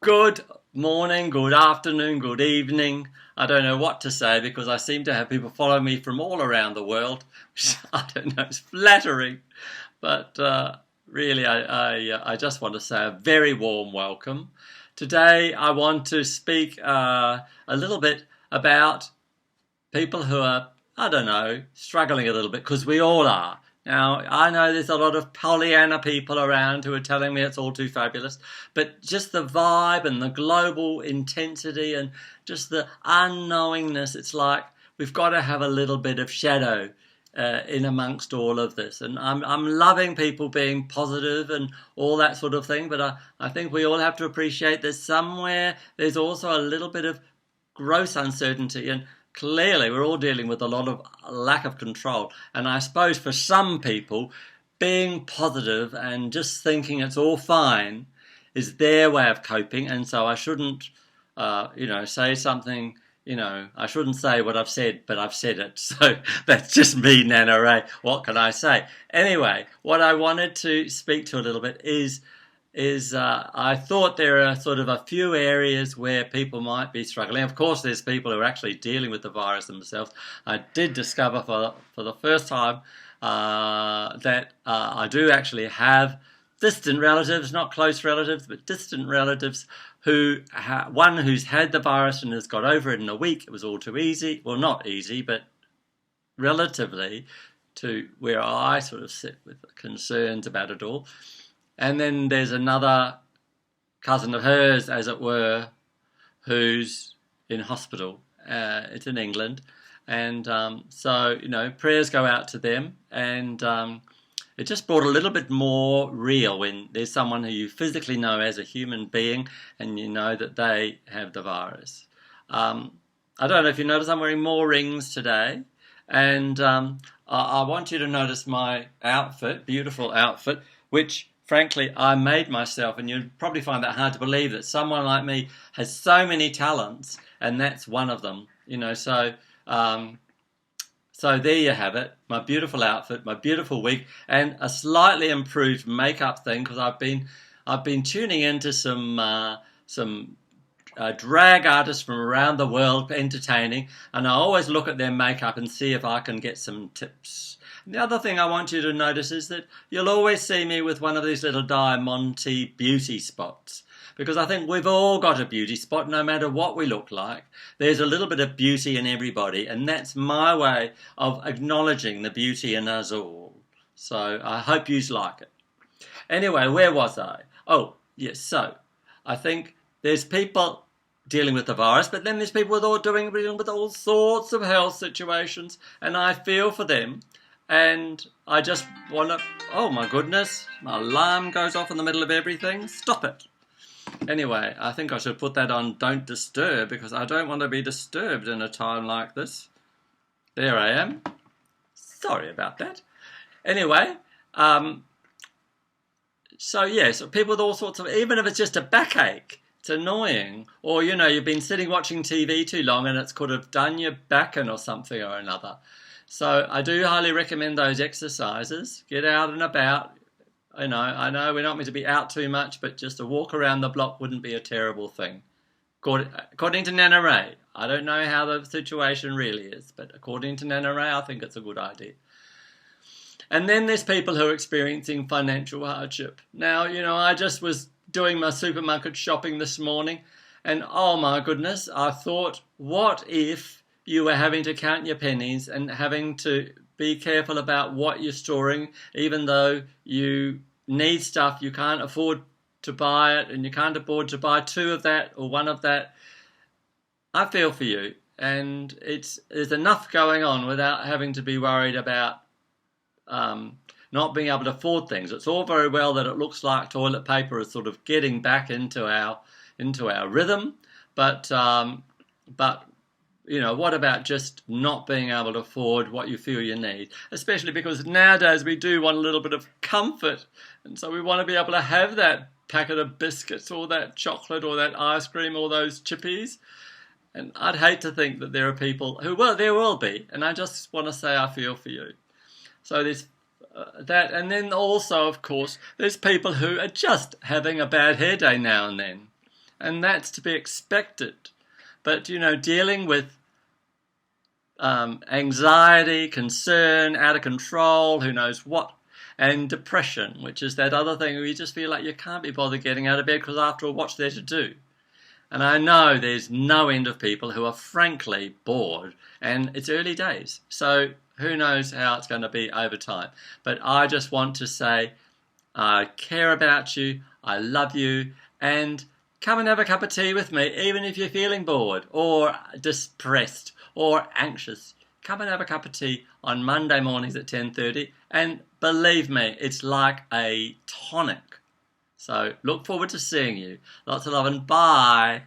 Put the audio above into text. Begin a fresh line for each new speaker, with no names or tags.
Good morning, good afternoon, good evening. I don't know what to say because I seem to have people follow me from all around the world. Which, I don't know, it's flattering. But really, I just want to say a very warm welcome. Today, I want to speak a little bit about people who are, I don't know, struggling a little bit because we all are. Now, I know there's a lot of Pollyanna people around who are telling me it's all too fabulous, but just the vibe and the global intensity and just the unknowingness, it's like we've got to have a little bit of shadow in amongst all of this. And I'm loving people being positive and all that sort of thing, but I think we all have to appreciate that somewhere there's also a little bit of gross uncertainty, and clearly we're all dealing with a lot of lack of control. And I suppose for some people, being positive and just thinking it's all fine is their way of coping. And so I shouldn't say something. I shouldn't say what I've said, but I've said it. So that's just me, Nana Ray. What can I say? Anyway, what I wanted to speak to a little bit is I thought there are sort of a few areas where people might be struggling. Of course, there's people who are actually dealing with the virus themselves. I did discover for the first time that I do actually have distant relatives, not close relatives, but distant relatives one who's had the virus and has got over it in a week. It was all too easy. Well, not easy, but relatively to where I sort of sit with concerns about it all. And then there's another cousin of hers, as it were, who's in hospital. It's in England. And prayers go out to them. And it just brought a little bit more real when there's someone who you physically know as a human being and you know that they have the virus. I don't know if you notice, I'm wearing more rings today. And I want you to notice my outfit, beautiful outfit, which frankly, I made myself, and you'd probably find that hard to believe that someone like me has so many talents, and that's one of them. So there you have it, my beautiful outfit, my beautiful wig, and a slightly improved makeup thing because I've been tuning into some drag artists from around the world entertaining, and I always look at their makeup and see if I can get some tips. The other thing I want you to notice is that you'll always see me with one of these little Diamante beauty spots. Because I think we've all got a beauty spot, no matter what we look like. There's a little bit of beauty in everybody, and that's my way of acknowledging the beauty in us all. So I hope you like it. Anyway, where was I? Oh, yes, so I think there's people dealing with the virus, but then there's people dealing with all sorts of health situations, and I feel for them. And I just want to... Oh, my goodness. My alarm goes off in the middle of everything. Stop it. Anyway, I think I should put that on Don't Disturb because I don't want to be disturbed in a time like this. There I am. Sorry about that. Anyway, so people with all sorts of... Even if it's just a backache, it's annoying. Or, you've been sitting watching TV too long and it's could have done your back in or something or another. So I do highly recommend those exercises. Get out and about. I know we're not meant to be out too much, but just a walk around the block wouldn't be a terrible thing. According to Nana Ray, I don't know how the situation really is, but according to Nana Ray, I think it's a good idea. And then there's people who are experiencing financial hardship. Now, I just was doing my supermarket shopping this morning, and oh my goodness, I thought, what if you were having to count your pennies and having to be careful about what you're storing, even though you need stuff, you can't afford to buy it, and you can't afford to buy two of that or one of that. I feel for you, and there's enough going on without having to be worried about not being able to afford things. It's all very well that it looks like toilet paper is sort of getting back into our rhythm, but what about just not being able to afford what you feel you need? Especially because nowadays we do want a little bit of comfort. And so we want to be able to have that packet of biscuits or that chocolate or that ice cream or those chippies. And I'd hate to think that there are people who, well, there will be. And I just want to say I feel for you. So there's that. And then also, of course, there's people who are just having a bad hair day now and then. and that's to be expected. But, you know, dealing with anxiety, concern, out of control, who knows what, and depression, which is that other thing where you just feel like you can't be bothered getting out of bed because after all, what's there to do? And I know there's no end of people who are frankly bored, and it's early days. So who knows how it's going to be over time. But I just want to say I care about you, I love you, and come and have a cup of tea with me, even if you're feeling bored or depressed or anxious. Come and have a cup of tea on Monday mornings at 10:30, and believe me, it's like a tonic. So look forward to seeing you. Lots of love and bye.